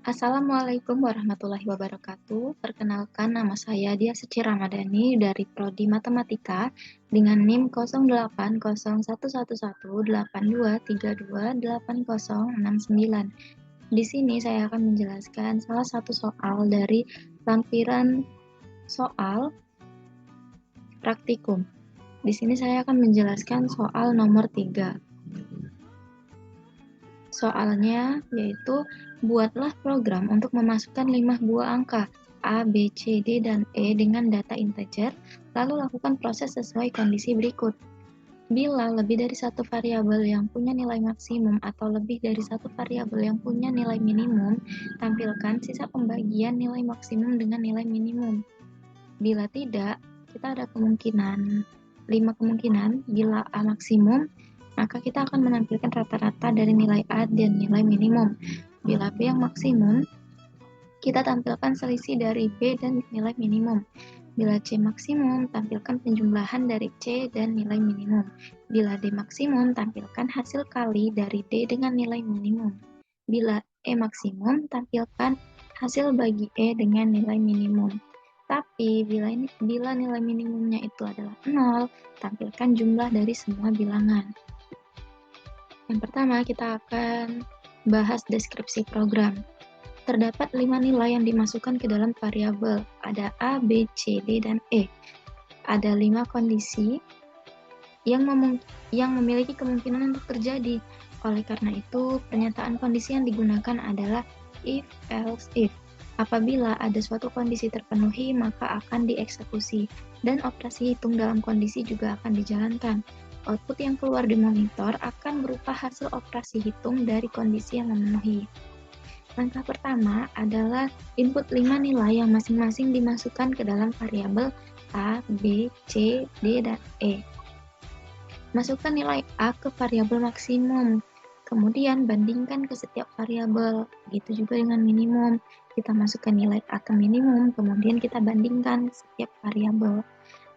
Assalamualaikum warahmatullahi wabarakatuh. Perkenalkan, nama saya Dia Suci Ramadhani dari Prodi Matematika dengan NIM 0801182823280069. Di sini saya akan menjelaskan salah satu soal dari lampiran soal praktikum. Di sini saya akan menjelaskan soal nomor 3. Soalnya yaitu buatlah program untuk memasukkan 5 buah angka A, B, C, D, dan E dengan data integer, lalu lakukan proses sesuai kondisi berikut. Bila lebih dari satu variabel yang punya nilai maksimum atau lebih dari satu variabel yang punya nilai minimum, tampilkan sisa pembagian nilai maksimum dengan nilai minimum. Bila tidak, kita ada 5 kemungkinan. Bila A maksimum, maka kita akan menampilkan rata-rata dari nilai A dan nilai minimum. Bila B yang maksimum, kita tampilkan selisih dari B dan nilai minimum. Bila C maksimum, tampilkan penjumlahan dari C dan nilai minimum. Bila D maksimum, tampilkan hasil kali dari D dengan nilai minimum. Bila E maksimum, tampilkan hasil bagi E dengan nilai minimum. Tapi bila nilai minimumnya itu adalah 0, tampilkan jumlah dari semua bilangan. Yang pertama, kita akan bahas deskripsi program. Terdapat 5 nilai yang dimasukkan ke dalam variabel. Ada A, B, C, D, dan E. Ada 5 kondisi yang memiliki kemungkinan untuk terjadi. Oleh karena itu, pernyataan kondisi yang digunakan adalah if, else, if. Apabila ada suatu kondisi terpenuhi, maka akan dieksekusi, dan operasi hitung dalam kondisi juga akan dijalankan. Output yang keluar di monitor akan berupa hasil operasi hitung dari kondisi yang memenuhi. Langkah pertama adalah input 5 nilai yang masing-masing dimasukkan ke dalam variabel A, B, C, D, dan E. Masukkan nilai A ke variabel maksimum, kemudian bandingkan ke setiap variabel. Begitu juga dengan minimum. Kita masukkan nilai A ke minimum, kemudian kita bandingkan setiap variabel.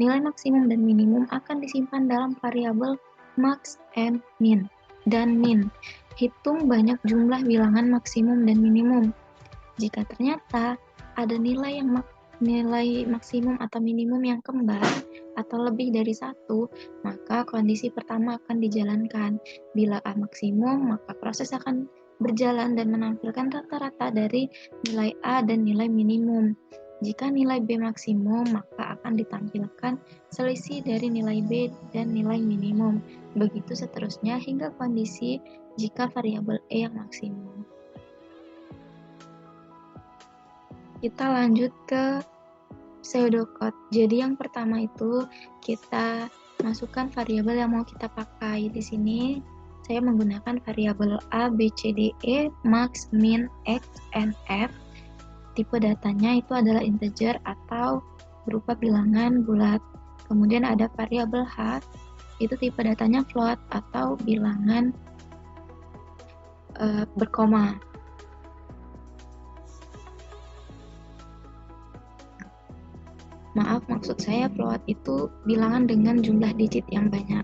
Nilai maksimum dan minimum akan disimpan dalam variabel max and min dan min. Hitung banyak jumlah bilangan maksimum dan minimum. Jika ternyata ada nilai maksimum atau minimum yang kembar atau lebih dari 1, maka kondisi pertama akan dijalankan. Bila A maksimum, maka proses akan berjalan dan menampilkan rata-rata dari nilai A dan nilai minimum. Jika nilai B maksimum, maka akan ditampilkan selisih dari nilai B dan nilai minimum. Begitu seterusnya hingga kondisi jika variabel E yang maksimum. Kita lanjut ke pseudocode. Jadi yang pertama itu kita masukkan variabel yang mau kita pakai. Di sini saya menggunakan variabel A, B, C, D, E, max, min, X, and F. Tipe datanya itu adalah integer atau berupa bilangan bulat. Kemudian ada variabel H, itu tipe datanya float atau bilangan berkoma. Maaf, maksud saya float itu bilangan dengan jumlah digit yang banyak.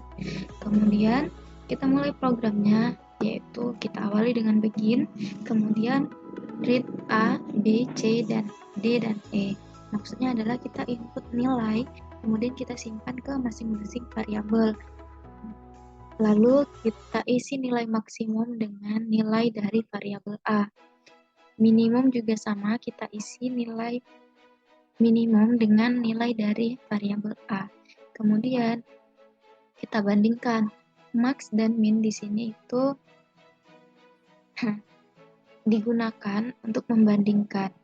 Kemudian kita mulai programnya, yaitu kita awali dengan begin, kemudian read A, B, C, dan D, dan E. Maksudnya adalah kita input nilai, kemudian kita simpan ke masing-masing variabel. Lalu kita isi nilai maksimum dengan nilai dari variabel A. Minimum juga sama, kita isi nilai minimum dengan nilai dari variabel A. Kemudian kita bandingkan max dan min di sini itu digunakan untuk membandingkan.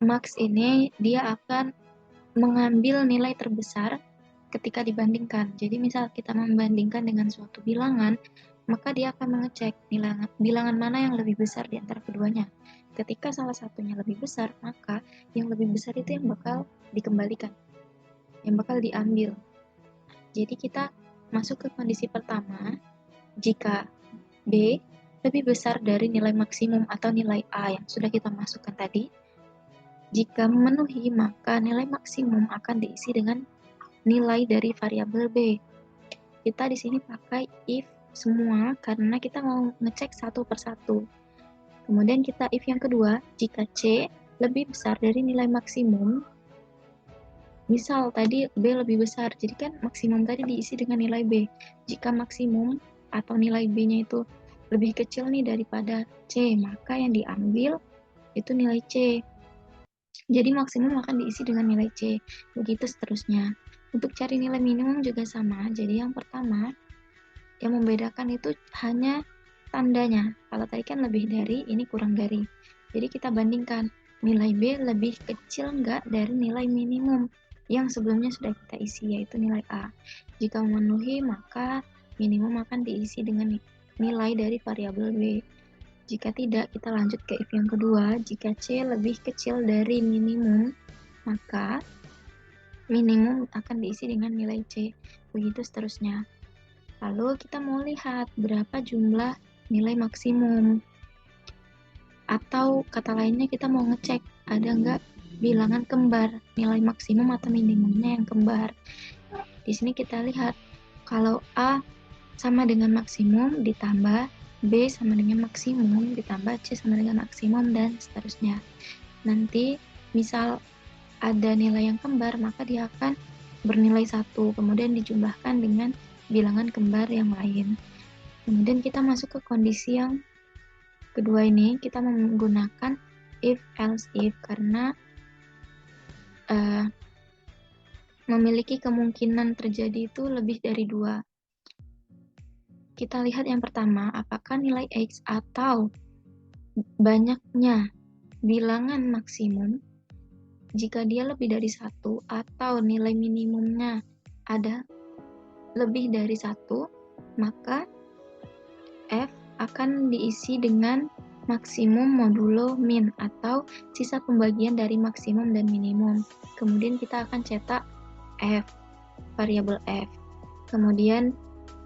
Max ini dia akan mengambil nilai terbesar ketika dibandingkan. Jadi misal kita membandingkan dengan suatu bilangan, maka dia akan mengecek bilangan mana yang lebih besar di antara keduanya. Ketika salah satunya lebih besar, maka yang lebih besar itu yang bakal dikembalikan, yang bakal diambil. Jadi kita masuk ke kondisi pertama, jika B lebih besar dari nilai maksimum atau nilai A yang sudah kita masukkan tadi. Jika memenuhi, maka nilai maksimum akan diisi dengan nilai dari variabel B. Kita di sini pakai if semua karena kita mau ngecek satu persatu. Kemudian kita if yang kedua, jika C lebih besar dari nilai maksimum, misal tadi B lebih besar, jadi kan maksimum tadi diisi dengan nilai B. Jika maksimum atau nilai B-nya itu lebih kecil nih daripada C, maka yang diambil itu nilai C. Jadi maksimum akan diisi dengan nilai C. Begitu seterusnya. Untuk cari nilai minimum juga sama. Jadi yang pertama, yang membedakan itu hanya tandanya. Kalau tadi kan lebih dari, ini kurang dari. Jadi kita bandingkan nilai B lebih kecil nggak dari nilai minimum yang sebelumnya sudah kita isi, yaitu nilai A. Jika memenuhi, maka minimum akan diisi dengan nilai dari variabel B. Jika tidak, kita lanjut ke if yang kedua. Jika C lebih kecil dari minimum, maka minimum akan diisi dengan nilai C. Begitu seterusnya. Lalu kita mau lihat berapa jumlah nilai maksimum. Atau kata lainnya kita mau ngecek ada nggak bilangan kembar nilai maksimum atau minimumnya yang kembar. Di sini kita lihat kalau A sama dengan maksimum ditambah B sama dengan maksimum ditambah C sama dengan maksimum dan seterusnya. Nanti misal ada nilai yang kembar maka dia akan bernilai 1 kemudian dijumlahkan dengan bilangan kembar yang lain. Kemudian kita masuk ke kondisi yang kedua ini, kita menggunakan if else if karena memiliki kemungkinan terjadi itu lebih dari 2. Kita lihat yang pertama, apakah nilai X atau banyaknya bilangan maksimum jika dia lebih dari 1 atau nilai minimumnya ada lebih dari 1, maka F akan diisi dengan maksimum modulo min atau sisa pembagian dari maksimum dan minimum. Kemudian kita akan cetak F, variabel F. Kemudian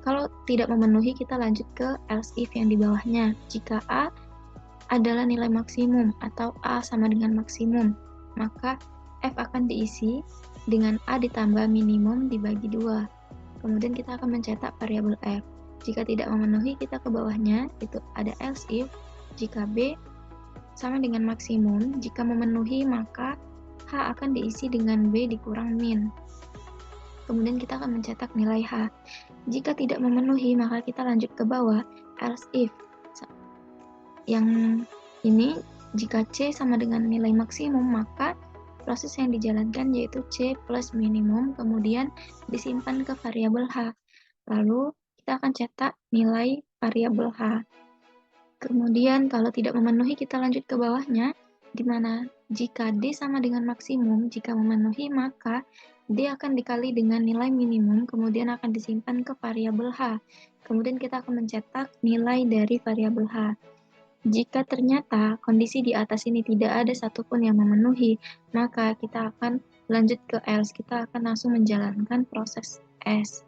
kalau tidak memenuhi kita lanjut ke else if yang di bawahnya. Jika A adalah nilai maksimum atau A sama dengan maksimum, maka F akan diisi dengan A ditambah minimum dibagi 2. Kemudian kita akan mencetak variabel F. Jika tidak memenuhi, kita ke bawahnya, itu ada else if. Jika B sama dengan maksimum, jika memenuhi, maka H akan diisi dengan B dikurang min. Kemudian kita akan mencetak nilai H. Jika tidak memenuhi, maka kita lanjut ke bawah, else if. Yang ini, jika C sama dengan nilai maksimum, maka proses yang dijalankan yaitu C plus minimum, kemudian disimpan ke variabel H. Lalu kita akan cetak nilai variabel H. Kemudian kalau tidak memenuhi kita lanjut ke bawahnya, di mana jika D sama dengan maksimum, jika memenuhi maka D akan dikali dengan nilai minimum, kemudian akan disimpan ke variabel H. Kemudian kita akan mencetak nilai dari variabel H. Jika ternyata kondisi di atas ini tidak ada satupun yang memenuhi, maka kita akan lanjut ke else. Kita akan langsung menjalankan proses else.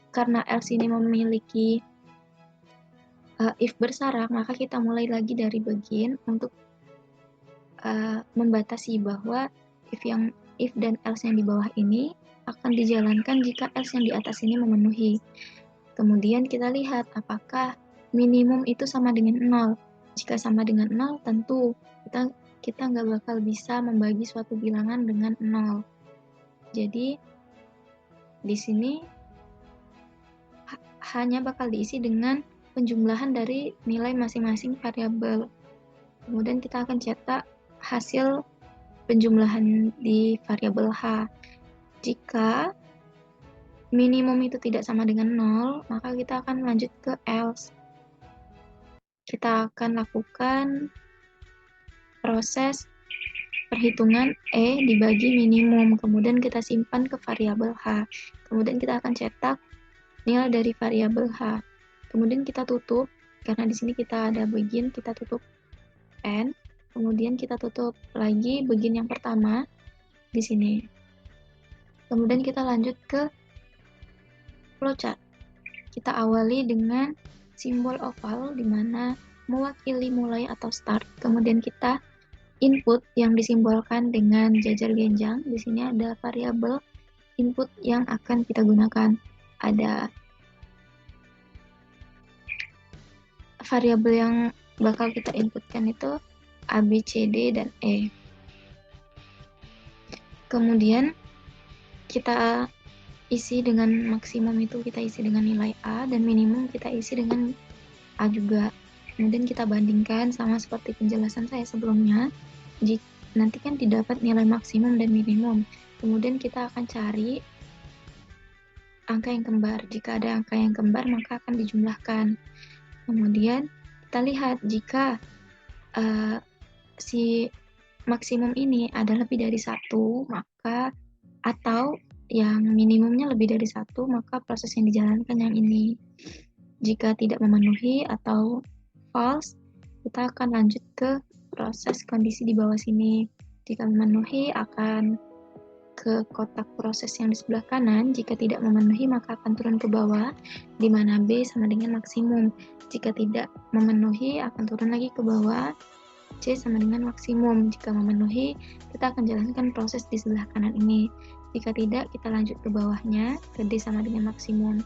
Karena else ini memiliki if bersarak, maka kita mulai lagi dari begin untuk membatasi bahwa if dan else yang di bawah ini akan dijalankan jika else yang di atas ini memenuhi. Kemudian kita lihat apakah minimum itu sama dengan 0. Jika sama dengan 0, tentu kita nggak bakal bisa membagi suatu bilangan dengan 0. Jadi, di sini hanya bakal diisi dengan penjumlahan dari nilai masing-masing variabel. Kemudian kita akan cetak hasil penjumlahan di variabel H. Jika minimum itu tidak sama dengan 0, maka kita akan lanjut ke else. Kita akan lakukan proses perhitungan E dibagi minimum, kemudian kita simpan ke variabel H. Kemudian kita akan cetak nilai dari variabel H. Kemudian kita tutup, karena di sini kita ada begin, kita tutup N. Kemudian kita tutup lagi begin yang pertama di sini. Kemudian kita lanjut ke flowchart. Kita awali dengan simbol oval di mana mewakili mulai atau start. Kemudian kita input yang disimbolkan dengan jajar genjang. Di sini ada variabel input yang akan kita gunakan. Ada variabel yang bakal kita inputkan itu A, B, C, D, dan E. Kemudian kita isi dengan maksimum itu kita isi dengan nilai A, dan minimum kita isi dengan A juga. Kemudian kita bandingkan sama seperti penjelasan saya sebelumnya. Nanti kan didapat nilai maksimum dan minimum. Kemudian kita akan cari angka yang kembar. Jika ada angka yang kembar, maka akan dijumlahkan. Kemudian kita lihat jika si maksimum ini ada lebih dari 1, maka atau yang minimumnya lebih dari 1, maka proses yang dijalankan yang ini. Jika tidak memenuhi atau false, kita akan lanjut ke proses kondisi di bawah sini. Jika memenuhi akan ke kotak proses yang di sebelah kanan. Jika tidak memenuhi maka akan turun ke bawah, di mana B sama dengan maksimum. Jika tidak memenuhi akan turun lagi ke bawah, C sama dengan maksimum. Jika memenuhi, kita akan jalankan proses di sebelah kanan ini. Jika tidak, kita lanjut ke bawahnya, ke D sama dengan maksimum.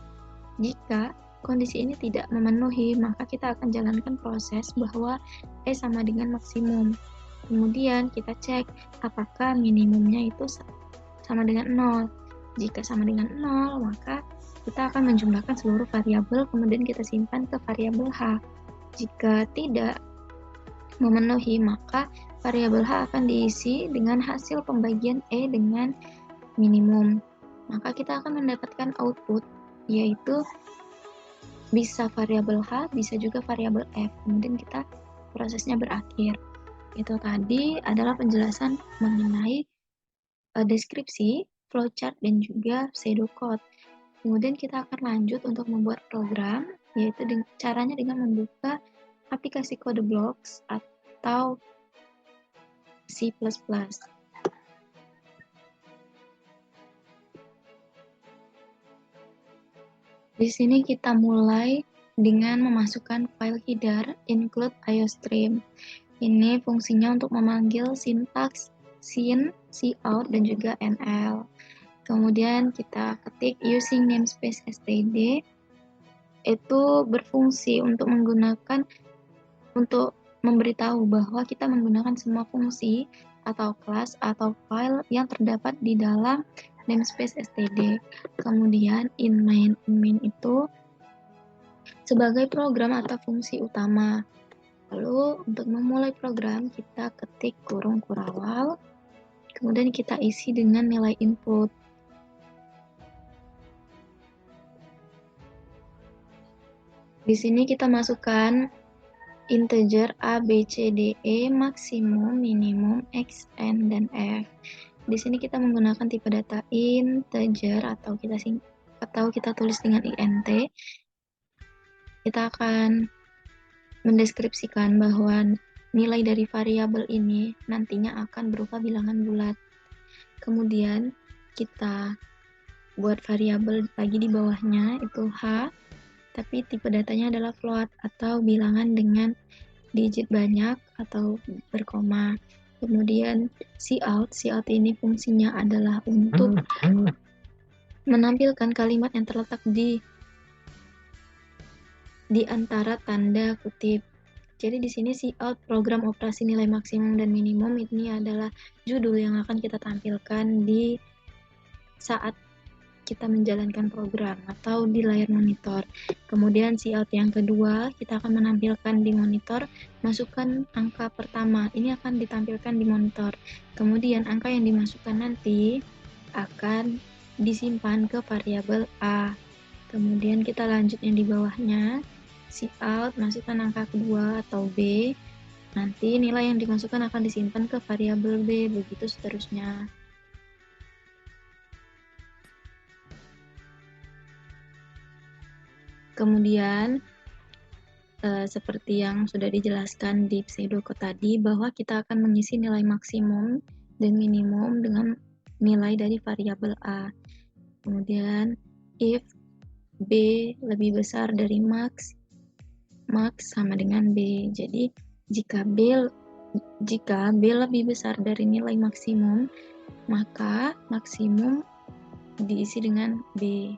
Jika kondisi ini tidak memenuhi, maka kita akan jalankan proses bahwa E sama dengan maksimum. Kemudian kita cek apakah minimumnya itu sama dengan 0. Jika sama dengan 0, maka kita akan menjumlahkan seluruh variabel, kemudian kita simpan ke variabel H. Jika tidak memenuhi, maka variabel H akan diisi dengan hasil pembagian E dengan minimum. Maka kita akan mendapatkan output, yaitu bisa variabel H, bisa juga variabel F. Kemudian kita prosesnya berakhir. Itu tadi adalah penjelasan mengenai deskripsi, flowchart, dan juga pseudocode. Kemudian kita akan lanjut untuk membuat program, yaitu caranya dengan membuka aplikasi kode blocks atau C++. Di sini kita mulai dengan memasukkan file header include IOStream. Ini fungsinya untuk memanggil sintaks scene, cout, dan juga nl. Kemudian kita ketik using namespace std, itu berfungsi untuk memberitahu bahwa kita menggunakan semua fungsi atau kelas atau file yang terdapat di dalam namespace std. Kemudian in main itu sebagai program atau fungsi utama. Lalu untuk memulai program kita ketik kurung kurawal, kemudian kita isi dengan nilai input. Di sini kita masukkan integer A, B, C, D, E, maksimum, minimum, X, N, dan F. Di sini kita menggunakan tipe data integer atau kita tulis dengan int. Kita akan mendeskripsikan bahwa nilai dari variabel ini nantinya akan berupa bilangan bulat. Kemudian kita buat variabel lagi di bawahnya, itu H, tapi tipe datanya adalah float atau bilangan dengan digit banyak atau berkoma. Kemudian cout ini fungsinya adalah untuk menampilkan kalimat yang terletak di antara tanda kutip. Jadi di sini cout program operasi nilai maksimum dan minimum ini adalah judul yang akan kita tampilkan di saat kita menjalankan program atau di layar monitor. Kemudian cout yang kedua kita akan menampilkan di monitor, masukkan angka pertama, ini akan ditampilkan di monitor. Kemudian angka yang dimasukkan nanti akan disimpan ke variabel A. Kemudian kita lanjut yang di bawahnya, cout masukkan angka kedua atau B, nanti nilai yang dimasukkan akan disimpan ke variabel B, begitu seterusnya. Kemudian seperti yang sudah dijelaskan di pseudocode tadi, bahwa kita akan mengisi nilai maksimum dan minimum dengan nilai dari variabel A. Kemudian if B lebih besar dari max sama dengan B. Jadi jika B lebih besar dari nilai maksimum, maka maksimum diisi dengan B.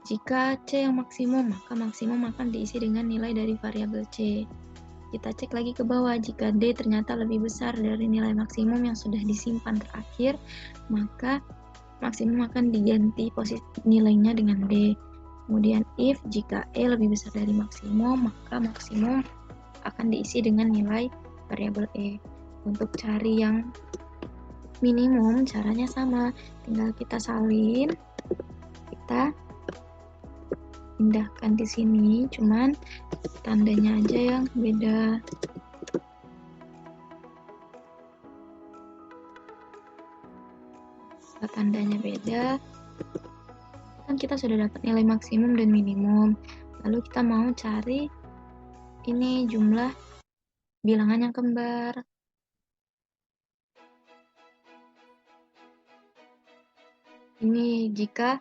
Jika C yang maksimum, maka maksimum akan diisi dengan nilai dari variabel C. Kita cek lagi ke bawah, jika D ternyata lebih besar dari nilai maksimum yang sudah disimpan terakhir, maka maksimum akan diganti posisi nilainya dengan D. Kemudian if jika E lebih besar dari maksimum, maka maksimum akan diisi dengan nilai variabel E. Untuk cari yang minimum, caranya sama, tinggal kita salin, kita pindahkan di sini, cuman tandanya aja yang beda. Kalau tandanya beda, kan kita sudah dapat nilai maksimum dan minimum. Lalu kita mau cari ini jumlah bilangan yang kembar. Ini jika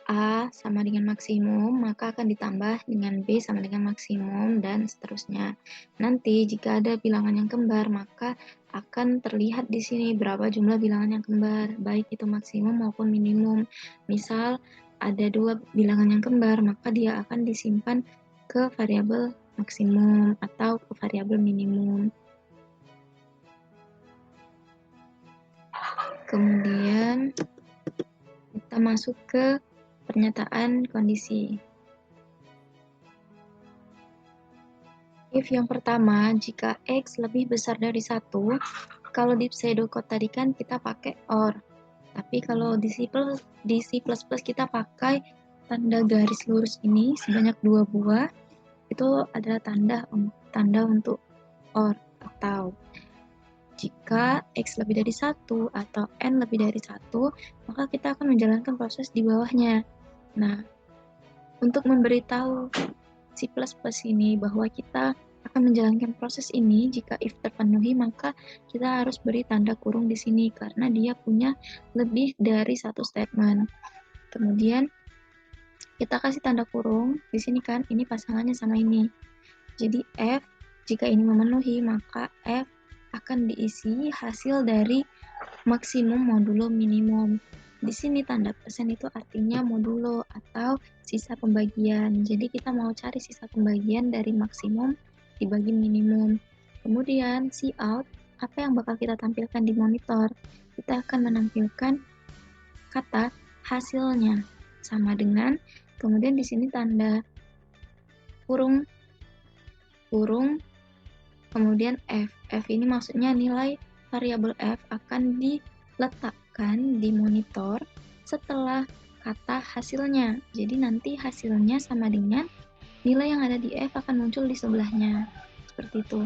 A sama dengan maksimum, maka akan ditambah dengan B sama dengan maksimum, dan seterusnya. Nanti jika ada bilangan yang kembar, maka akan terlihat di sini berapa jumlah bilangan yang kembar, baik itu maksimum maupun minimum. Misal ada dua bilangan yang kembar, maka dia akan disimpan ke variabel maksimum atau ke variabel minimum. Kemudian kita masuk ke pernyataan kondisi. If yang pertama, jika X lebih besar dari 1, kalau di pseudocode tadi kan kita pakai OR. Tapi kalau di C++ kita pakai tanda garis lurus ini sebanyak 2 buah. Itu adalah tanda untuk OR, atau jika X lebih dari 1 atau N lebih dari 1, maka kita akan menjalankan proses di bawahnya. Nah, untuk memberitahu C++ ini bahwa kita akan menjalankan proses ini, jika if terpenuhi, maka kita harus beri tanda kurung di sini karena dia punya lebih dari satu statement. Kemudian kita kasih tanda kurung di sini kan, ini pasangannya sama ini. Jadi F jika ini memenuhi, maka F akan diisi hasil dari maksimum modulo minimum. Di sini tanda persen itu artinya modulo atau sisa pembagian. Jadi kita mau cari sisa pembagian dari maksimum dibagi minimum. Kemudian cout, apa yang bakal kita tampilkan di monitor? Kita akan menampilkan kata hasilnya sama dengan, kemudian di sini tanda kurung, kemudian F. F ini maksudnya nilai variabel F akan diletakkan di monitor setelah kata hasilnya. Jadi nanti hasilnya sama dengan nilai yang ada di F akan muncul di sebelahnya. Seperti itu.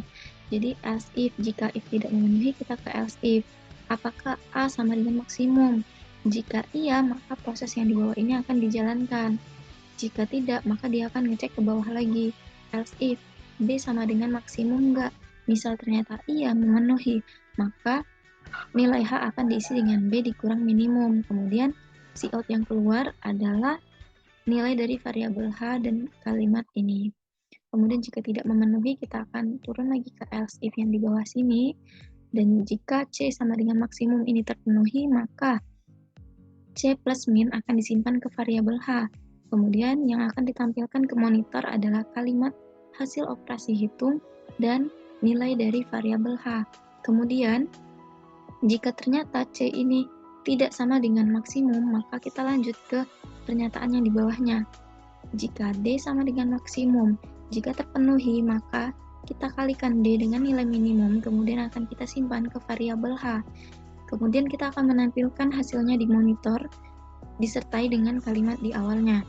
Jadi else if, jika if tidak memenuhi, kita ke else if. Apakah A sama dengan maksimum? Jika iya, maka proses yang di bawah ini akan dijalankan. Jika tidak, maka dia akan ngecek ke bawah lagi. Else if B sama dengan maksimum enggak? Misal ternyata iya memenuhi, maka nilai H akan diisi dengan B dikurang minimum. Kemudian cout yang keluar adalah nilai dari variabel H dan kalimat ini. Kemudian jika tidak memenuhi, kita akan turun lagi ke else if yang di bawah sini. Dan jika C sama dengan maksimum ini terpenuhi, maka C plus min akan disimpan ke variabel H. Kemudian yang akan ditampilkan ke monitor adalah kalimat hasil operasi hitung dan nilai dari variabel H. Kemudian, jika ternyata C ini tidak sama dengan maksimum, maka kita lanjut ke pernyataan yang di bawahnya. Jika D sama dengan maksimum, jika terpenuhi, maka kita kalikan D dengan nilai minimum, kemudian akan kita simpan ke variabel H. Kemudian kita akan menampilkan hasilnya di monitor, disertai dengan kalimat di awalnya.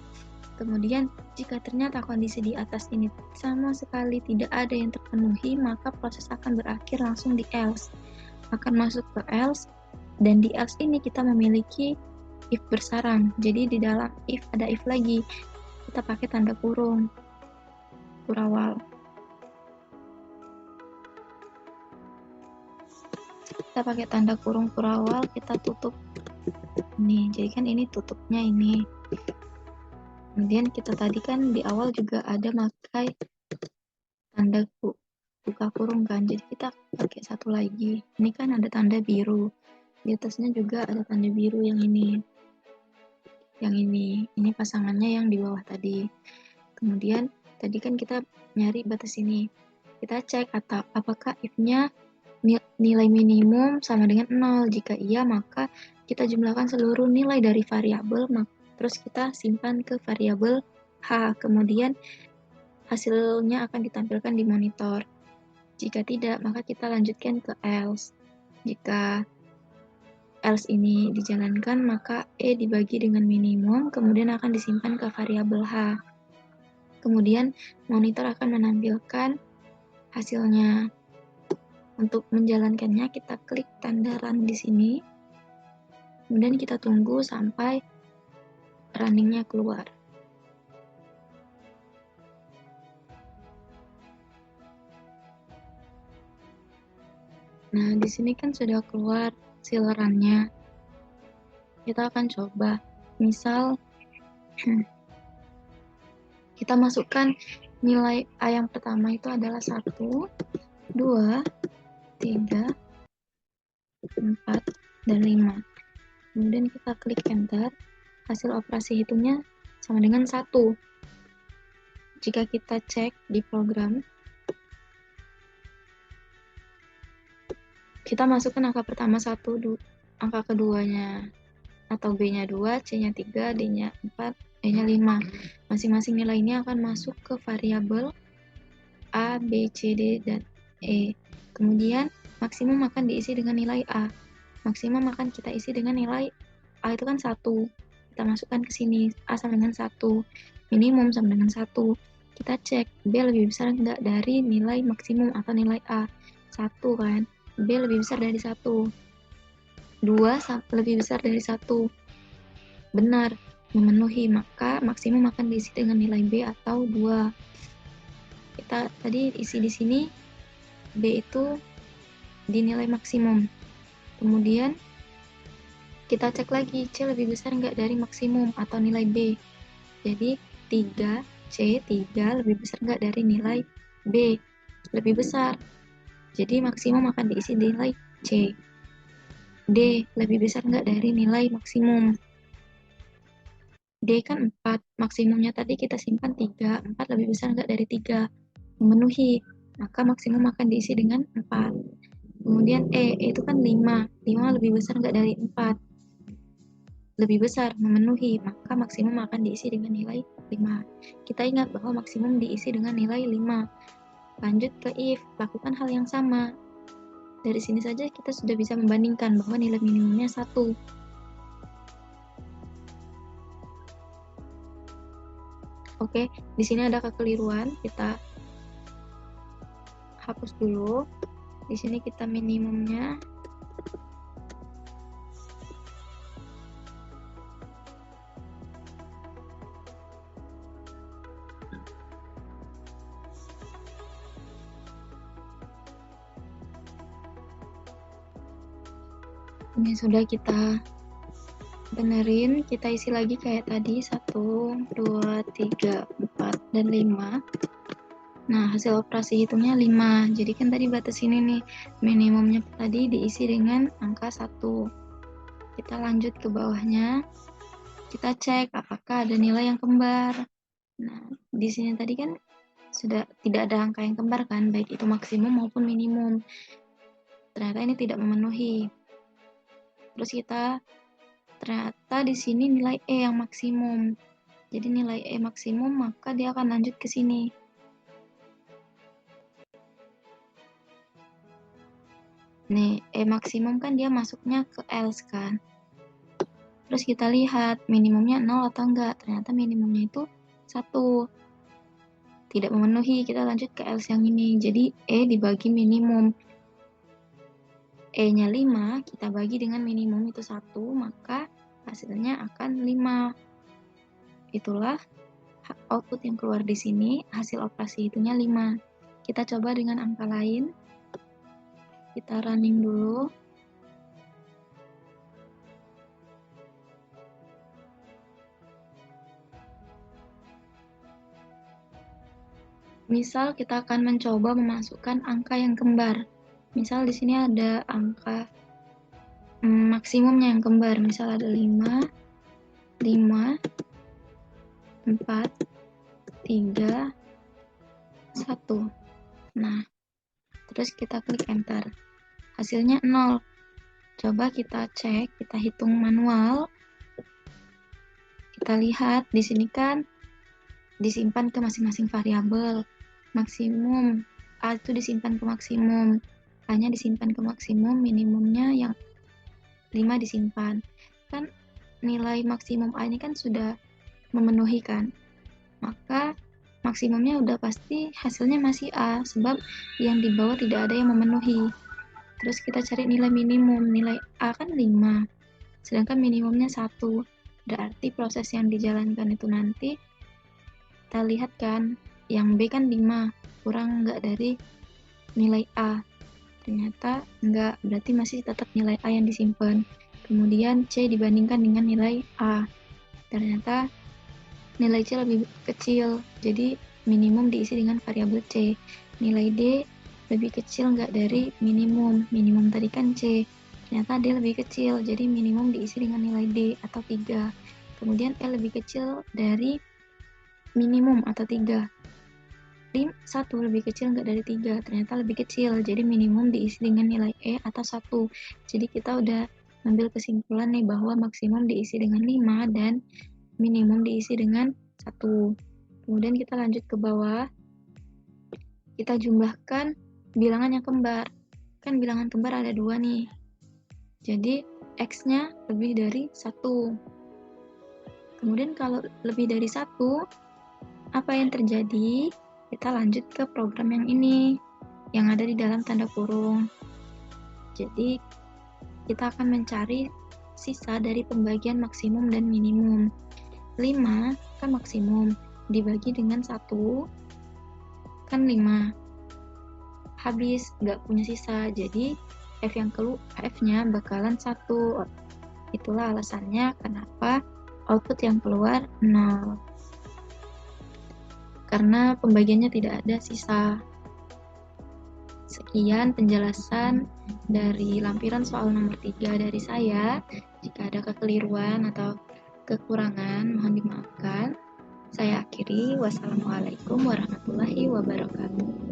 Kemudian, jika ternyata kondisi di atas ini sama sekali tidak ada yang terpenuhi, maka proses akan berakhir langsung di else. Akan masuk ke else, dan di else ini kita memiliki if bersarang. Jadi di dalam if ada if lagi, kita pakai tanda kurung, kurawal. Kita pakai tanda kurung kurawal, kita tutup. Nih, jadi kan ini tutupnya ini. Kemudian kita tadi kan di awal juga ada pakai tanda buka kurung kan, jadi kita pakai satu lagi. Ini kan ada tanda biru, di atasnya juga ada tanda biru yang ini. yang ini pasangannya yang di bawah tadi. Kemudian tadi kan kita nyari batas ini, kita cek atau apakah if-nya nilai minimum sama dengan 0. Jika iya, maka kita jumlahkan seluruh nilai dari variabel, terus kita simpan ke variabel H. Kemudian hasilnya akan ditampilkan di monitor. Jika tidak, maka kita lanjutkan ke else. Jika else ini dijalankan, maka E dibagi dengan minimum, kemudian akan disimpan ke variabel H. Kemudian monitor akan menampilkan hasilnya. Untuk menjalankannya, kita klik tanda run di sini, kemudian kita tunggu sampai runningnya keluar. Nah, di sini kan sudah keluar hasil run-nya. Kita akan coba, misal kita masukkan nilai A yang pertama itu adalah 1, 2, 3, 4, dan 5. Kemudian kita klik enter, hasil operasi hitungnya sama dengan 1. Jika kita cek di program, kita masukkan angka pertama 1, angka keduanya atau B-nya 2, C-nya 3, D-nya 4, E-nya 5. Masing-masing nilai ini akan masuk ke variabel A, B, C, D, dan E. Kemudian maksimum akan diisi dengan nilai A. Maksimum akan kita isi dengan nilai A itu kan 1. Kita masukkan ke sini, A sama dengan 1. Minimum sama dengan 1. Kita cek B lebih besar enggak dari nilai maksimum atau nilai A. 1 kan. B lebih besar dari 1. 2 lebih besar dari 1. Benar, memenuhi, maka maksimum akan diisi dengan nilai B atau 2. Kita tadi isi di sini B itu di nilai maksimum. Kemudian kita cek lagi C lebih besar enggak dari maksimum atau nilai B. Jadi 3 C 3 lebih besar enggak dari nilai B, lebih besar. Jadi maksimum akan diisi nilai C. D lebih besar enggak dari nilai maksimum. D kan 4, maksimumnya tadi kita simpan 3, 4 lebih besar enggak dari 3, memenuhi, maka maksimum akan diisi dengan 4. Kemudian E itu kan 5, 5 lebih besar enggak dari 4, lebih besar, memenuhi, maka maksimum akan diisi dengan nilai 5. Kita ingat bahwa maksimum diisi dengan nilai 5. Lanjut ke if, lakukan hal yang sama. Dari sini saja kita sudah bisa membandingkan bahwa nilai minimumnya 1. Oke, di sini ada kekeliruan, kita hapus dulu. Di sini kita minimumnya ini sudah kita benerin, kita isi lagi kayak tadi 1, 2, 3, 4, dan 5. Nah, hasil operasi hitungnya 5. Jadi kan tadi batas ini nih, minimumnya tadi diisi dengan angka 1. Kita lanjut ke bawahnya, kita cek apakah ada nilai yang kembar. Nah, di sini tadi kan sudah tidak ada angka yang kembar kan, baik itu maksimum maupun minimum. Ternyata ini tidak memenuhi. Terus ternyata di sini nilai E yang maksimum. Jadi nilai E maksimum, maka dia akan lanjut ke sini. Nih, E maksimum kan dia masuknya ke else kan. Terus kita lihat minimumnya 0 atau enggak. Ternyata minimumnya itu 1. Tidak memenuhi, kita lanjut ke else yang ini. Jadi E dibagi minimum. E-nya 5, kita bagi dengan minimum itu 1, maka hasilnya akan 5. Itulah output yang keluar di sini, hasil operasi itunya 5. Kita coba dengan angka lain. Kita running dulu. Misal kita akan mencoba memasukkan angka yang kembar. Misal di sini ada angka maksimumnya yang kembar, misal ada 5, 5, 4, 3, 1. Nah, terus kita klik enter. Hasilnya 0. Coba kita cek, kita hitung manual. Kita lihat di sini kan disimpan ke masing-masing variabel. Maksimum A itu disimpan ke maksimum, A-nya disimpan ke maksimum, minimumnya yang 5 disimpan. Kan nilai maksimum A ini kan sudah memenuhi kan. Maka maksimumnya udah pasti hasilnya masih A, sebab yang di bawah tidak ada yang memenuhi. Terus kita cari nilai minimum, nilai A kan 5, sedangkan minimumnya 1. Berarti proses yang dijalankan itu nanti, kita lihat kan, yang B kan 5, kurang nggak dari nilai A. Ternyata enggak, berarti masih tetap nilai A yang disimpan. Kemudian C dibandingkan dengan nilai A. Ternyata nilai C lebih kecil, jadi minimum diisi dengan variabel C. Nilai D lebih kecil enggak dari minimum. Minimum tadi kan C. Ternyata D lebih kecil, jadi minimum diisi dengan nilai D atau 3. Kemudian E lebih kecil dari minimum atau 3. 1 lebih kecil nggak dari 3, ternyata lebih kecil, jadi minimum diisi dengan nilai E atau 1. Jadi kita udah ambil kesimpulan nih bahwa maksimum diisi dengan 5 dan minimum diisi dengan 1. Kemudian kita lanjut ke bawah, kita jumlahkan bilangan yang kembar. Kan bilangan kembar ada 2 nih, jadi X-nya lebih dari 1. Kemudian kalau lebih dari 1, apa yang terjadi? Kita lanjut ke program yang ini, yang ada di dalam tanda kurung. Jadi, kita akan mencari sisa dari pembagian maksimum dan minimum. 5 kan maksimum, dibagi dengan 1 kan 5. Habis, nggak punya sisa, jadi F-nya bakalan 1. Itulah alasannya kenapa output yang keluar 0. Karena pembagiannya tidak ada sisa. Sekian penjelasan dari lampiran soal nomor 3 dari saya. Jika ada kekeliruan atau kekurangan, mohon dimaafkan. Saya akhiri. Wassalamualaikum warahmatullahi wabarakatuh.